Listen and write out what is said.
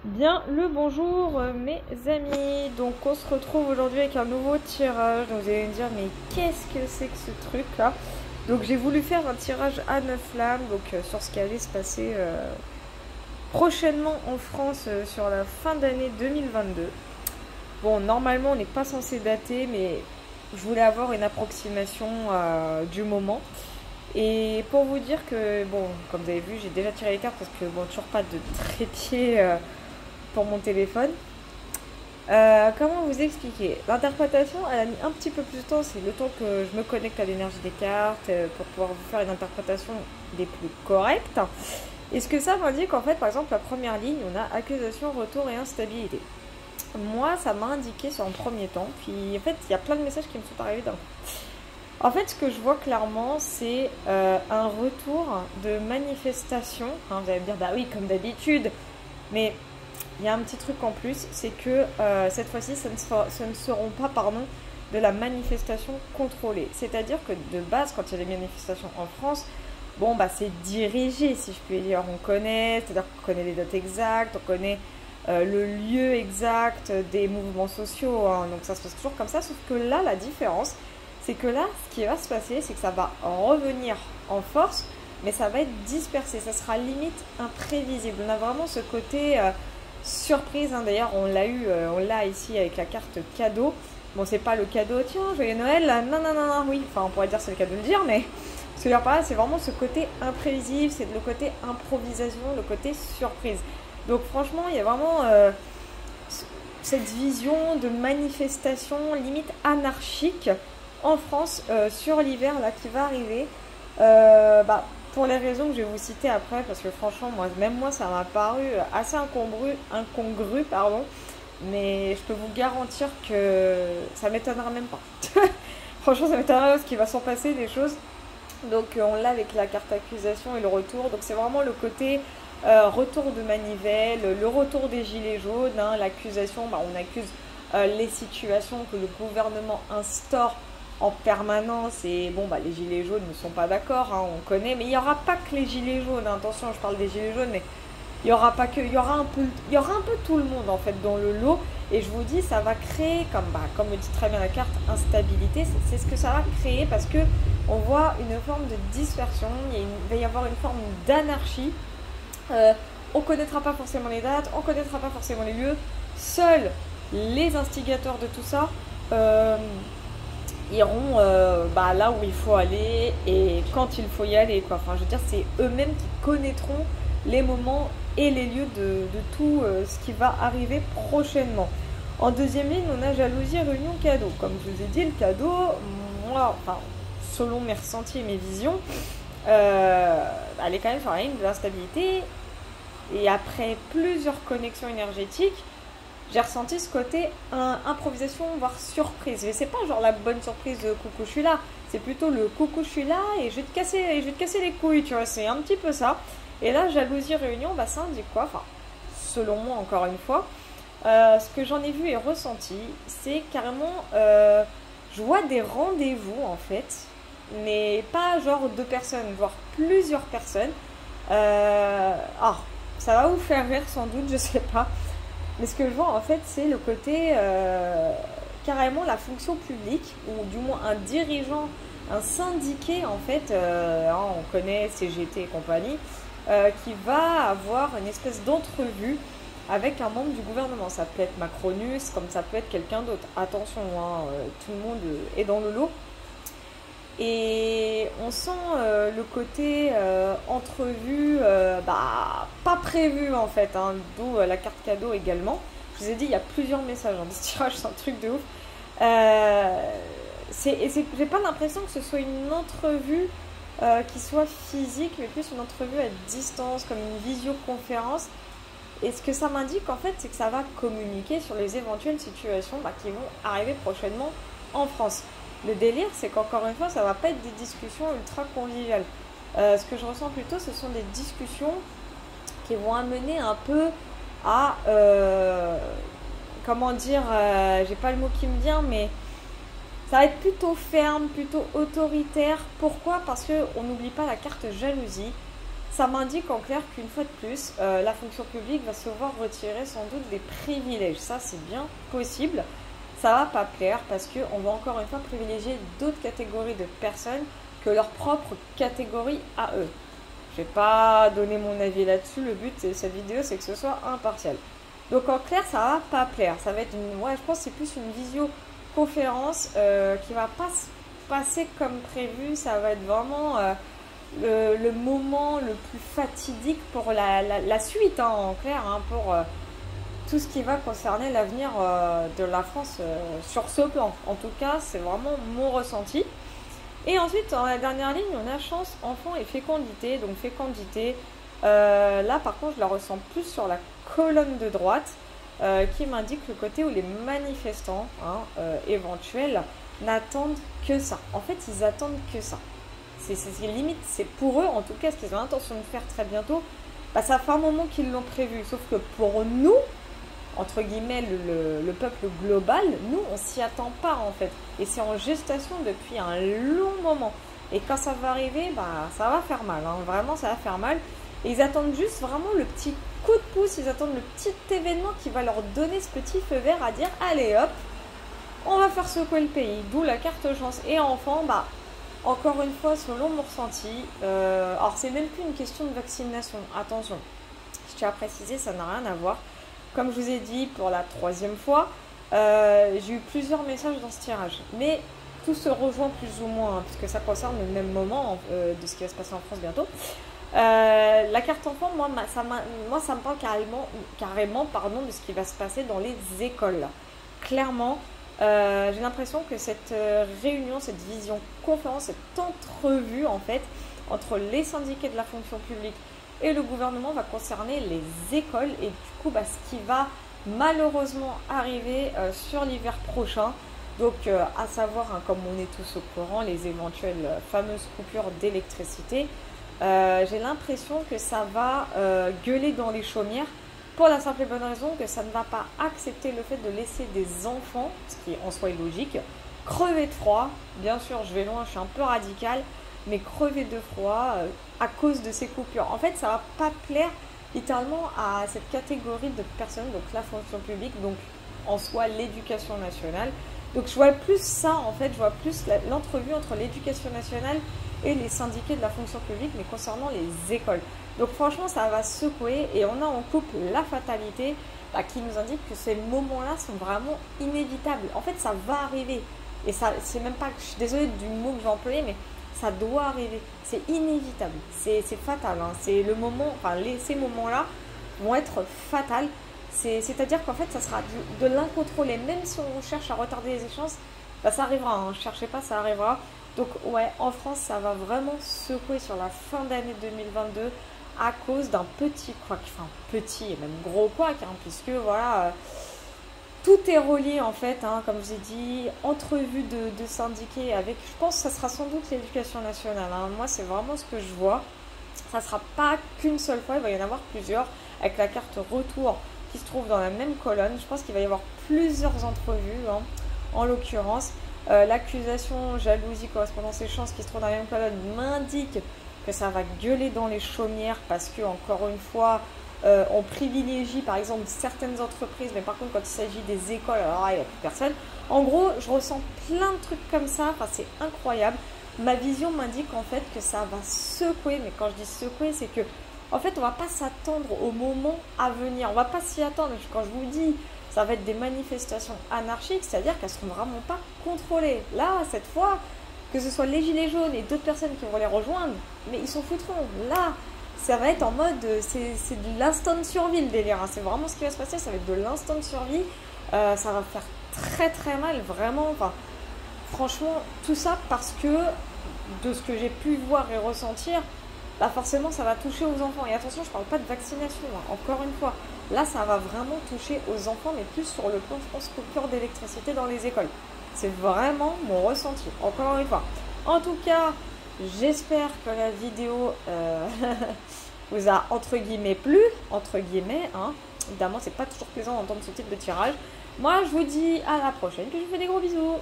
Bien le bonjour mes amis, donc on se retrouve aujourd'hui avec un nouveau tirage. Donc vous allez me dire mais qu'est-ce que c'est que ce truc là? Donc j'ai voulu faire un tirage à 9 flammes donc sur ce qui allait se passer prochainement en France sur la fin d'année 2022. Bon, normalement on n'est pas censé dater, mais je voulais avoir une approximation du moment. Et pour vous dire que, bon, comme vous avez vu, j'ai déjà tiré les cartes parce que, bon, toujours pas de trépied pour mon téléphone. Comment vous expliquer? L'interprétation, elle a mis un petit peu plus de temps, c'est le temps que je me connecte à l'énergie des cartes pour pouvoir vous faire une interprétation des plus correctes. Et ce que ça m'indique, en fait, par exemple, la première ligne, on a accusation, retour et instabilité. Moi, ça m'a indiqué sur un premier temps, puis en fait, il y a plein de messages qui me sont arrivés d'un coup. En fait, ce que je vois clairement, c'est un retour de manifestation. Hein, vous allez me dire, bah oui, comme d'habitude, mais il y a un petit truc en plus, c'est que cette fois-ci, ce ne seront pas de la manifestation contrôlée. C'est-à-dire que de base, quand il y a des manifestations en France, bon, bah c'est dirigé, si je puis dire. On connaît, c'est-à-dire qu'on connaît les dates exactes, on connaît le lieu exact des mouvements sociaux. Hein, donc ça se passe toujours comme ça, sauf que là, la différence, c'est que là, ce qui va se passer, c'est que ça va revenir en force, mais ça va être dispersé. Ça sera limite imprévisible. On a vraiment ce côté surprise. Hein. D'ailleurs, on l'a ici avec la carte cadeau. Bon, c'est pas le cadeau, tiens, joyeux Noël. Non, non, non, non, oui. Enfin, on pourrait dire c'est le cadeau de le dire, mais ce que je veux dire par là, c'est vraiment ce côté imprévisible, c'est le côté improvisation, le côté surprise. Donc, franchement, il y a vraiment cette vision de manifestation limite anarchique en France sur l'hiver là qui va arriver. Pour les raisons que je vais vous citer après, parce que franchement, même moi, ça m'a paru assez incongru, pardon, mais je peux vous garantir que ça m'étonnera même pas. Franchement, ça m'étonnera ce qui va s'en passer des choses. Donc, on l'a avec la carte accusation et le retour. Donc, c'est vraiment le côté retour de manivelle, le retour des gilets jaunes, hein, l'accusation, on accuse les situations que le gouvernement instaure en permanence et bon les gilets jaunes ne sont pas d'accord, hein, on connaît, mais il n'y aura pas que les gilets jaunes, hein, attention je parle des gilets jaunes, mais il y aura pas que, il y aura un peu tout le monde en fait dans le lot, et je vous dis ça va créer comme le dit très bien la carte, instabilité, c'est ce que ça va créer parce que on voit une forme de dispersion, il va y avoir une forme d'anarchie, on ne connaîtra pas forcément les dates, on ne connaîtra pas forcément les lieux, seuls les instigateurs de tout ça iront là où il faut aller et quand il faut y aller, quoi. Enfin, je veux dire, c'est eux-mêmes qui connaîtront les moments et les lieux de tout ce qui va arriver prochainement. En deuxième ligne, on a jalousie, réunion, cadeau. Comme je vous ai dit, le cadeau, moi, enfin, selon mes ressentis et mes visions, elle est quand même sur la ligne de l'instabilité. Et après plusieurs connexions énergétiques, j'ai ressenti ce côté improvisation, voire surprise. Mais c'est pas genre la bonne surprise de coucou, je suis là. C'est plutôt le coucou, je suis là et je vais te casser les couilles, tu vois. C'est un petit peu ça. Et là, jalousie, réunion, ça indique quoi? Enfin, selon moi, encore une fois, ce que j'en ai vu et ressenti, c'est carrément, je vois des rendez-vous en fait, mais pas genre deux personnes, voire plusieurs personnes. Ça va vous faire rire sans doute, je sais pas. Mais ce que je vois en fait, c'est le côté carrément la fonction publique, ou du moins un dirigeant, un syndiqué en fait, on connaît CGT et compagnie, qui va avoir une espèce d'entrevue avec un membre du gouvernement. Ça peut être Macronus, comme ça peut être quelqu'un d'autre. Attention, hein, tout le monde est dans le lot. Et on sent le côté entrevue, pas prévu en fait, hein, d'où la carte cadeau également. Je vous ai dit, il y a plusieurs messages dans ce tirage, c'est un truc de ouf. J'ai pas l'impression que ce soit une entrevue qui soit physique, mais plus une entrevue à distance, comme une visioconférence. Et ce que ça m'indique en fait, c'est que ça va communiquer sur les éventuelles situations qui vont arriver prochainement en France. Le délire, c'est qu'encore une fois, ça va pas être des discussions ultra conviviales. Ce que je ressens plutôt, ce sont des discussions qui vont amener un peu à, comment dire, j'ai pas le mot qui me vient, mais ça va être plutôt ferme, plutôt autoritaire. Pourquoi? Parce qu'on n'oublie pas la carte jalousie. ça m'indique en clair qu'une fois de plus, la fonction publique va se voir retirer sans doute des privilèges. Ça, c'est bien possible. Ça va pas plaire parce qu'on va encore une fois privilégier d'autres catégories de personnes que leur propre catégorie à eux. Je vais pas donner mon avis là-dessus. Le but de cette vidéo, c'est que ce soit impartial. Donc en clair, ça va pas plaire. Ça va être je pense que c'est plus une visioconférence qui va pas se passer comme prévu. Ça va être vraiment le moment le plus fatidique pour la suite, hein, en clair, hein, pour tout ce qui va concerner l'avenir de la France sur ce plan. En tout cas, c'est vraiment mon ressenti. Et ensuite, dans la dernière ligne, on a chance, enfant et fécondité. Donc fécondité, là par contre, je la ressens plus sur la colonne de droite qui m'indique le côté où les manifestants éventuels n'attendent que ça. En fait, ils attendent que ça. C'est limite, c'est pour eux, en tout cas, ce qu'ils ont l'intention de faire très bientôt. Bah, ça fait un moment qu'ils l'ont prévu. Sauf que pour nous, entre guillemets, le peuple global, nous, on s'y attend pas, en fait. Et c'est en gestation depuis un long moment. Et quand ça va arriver, bah, ça va faire mal. Hein. Vraiment, ça va faire mal. Et ils attendent juste vraiment le petit coup de pouce. Ils attendent le petit événement qui va leur donner ce petit feu vert à dire, allez, hop, on va faire secouer le pays. D'où la carte chance. Et enfant, bah... Encore une fois, selon mon ressenti, alors c'est même plus une question de vaccination, attention, je tiens à préciser, ça n'a rien à voir. Comme je vous ai dit pour la 3e fois, j'ai eu plusieurs messages dans ce tirage, mais tout se rejoint plus ou moins, hein, puisque ça concerne le même moment de ce qui va se passer en France bientôt. La carte enfant, moi ça me parle carrément de ce qui va se passer dans les écoles. Clairement, j'ai l'impression que cette réunion, cette vision conférence, cette entrevue en fait entre les syndiqués de la fonction publique et le gouvernement va concerner les écoles et du coup ce qui va malheureusement arriver sur l'hiver prochain. Donc à savoir, hein, comme on est tous au courant, les éventuelles fameuses coupures d'électricité. J'ai l'impression que ça va gueuler dans les chaumières. Pour la simple et bonne raison que ça ne va pas accepter le fait de laisser des enfants, ce qui en soi est logique, crever de froid. Bien sûr, je vais loin, je suis un peu radicale, mais crever de froid à cause de ces coupures. En fait, ça ne va pas plaire littéralement à cette catégorie de personnes, donc la fonction publique, donc en soi l'éducation nationale. Donc je vois plus ça, en fait, je vois plus l'entrevue entre l'éducation nationale et les syndiqués de la fonction publique, mais concernant les écoles. Donc franchement, ça va secouer et on a en couple la fatalité qui nous indique que ces moments-là sont vraiment inévitables. En fait, ça va arriver. Et ça, c'est même pas, je suis désolée du mot que je vais employer, mais ça doit arriver. C'est inévitable. C'est fatal. Hein. C'est le moment, ces moments-là vont être fatals. C'est-à-dire qu'en fait, ça sera de l'incontrôlé. Même si on cherche à retarder les échéances, ça arrivera. Hein. Ne cherchez pas, ça arrivera. Donc ouais, en France, ça va vraiment secouer sur la fin d'année 2022 à cause d'un petit couac, enfin petit et même gros couac, hein, puisque voilà, tout est relié en fait, hein, comme je vous ai dit, entrevue de syndiqués avec, je pense que ça sera sans doute l'éducation nationale, hein. Moi c'est vraiment ce que je vois, ça ne sera pas qu'une seule fois, il va y en avoir plusieurs, avec la carte retour qui se trouve dans la même colonne, je pense qu'il va y avoir plusieurs entrevues, hein, en l'occurrence. L'accusation jalousie, correspondance et chance qui se trouve dans la même colonne m'indique que ça va gueuler dans les chaumières parce que, encore une fois, on privilégie par exemple certaines entreprises, mais par contre quand il s'agit des écoles, alors il n'y a plus personne. En gros, je ressens plein de trucs comme ça, enfin c'est incroyable. Ma vision m'indique en fait que ça va secouer, mais quand je dis secouer, c'est que en fait on va pas s'attendre au moment à venir, on va pas s'y attendre. Quand je vous dis ça va être des manifestations anarchiques, c'est-à-dire qu'elles ne seront vraiment pas contrôlées. Là, cette fois, que ce soit les gilets jaunes et d'autres personnes qui vont les rejoindre, mais ils s'en foutront. Là, ça va être en mode, c'est de l'instant de survie le délire. Hein. C'est vraiment ce qui va se passer, ça va être de l'instant de survie. Ça va faire très très mal, vraiment. Enfin, franchement, tout ça parce que, de ce que j'ai pu voir et ressentir, forcément ça va toucher aux enfants. Et attention, je ne parle pas de vaccination, hein. Encore une fois. Là, ça va vraiment toucher aux enfants, mais plus sur le plan, je pense, coupure d'électricité dans les écoles. C'est vraiment mon ressenti, encore une fois. En tout cas, j'espère que la vidéo vous a, entre guillemets, plu. Entre guillemets, hein. Évidemment, c'est pas toujours plaisant d'entendre ce type de tirage. Moi, je vous dis à la prochaine, puis je vous fais des gros bisous.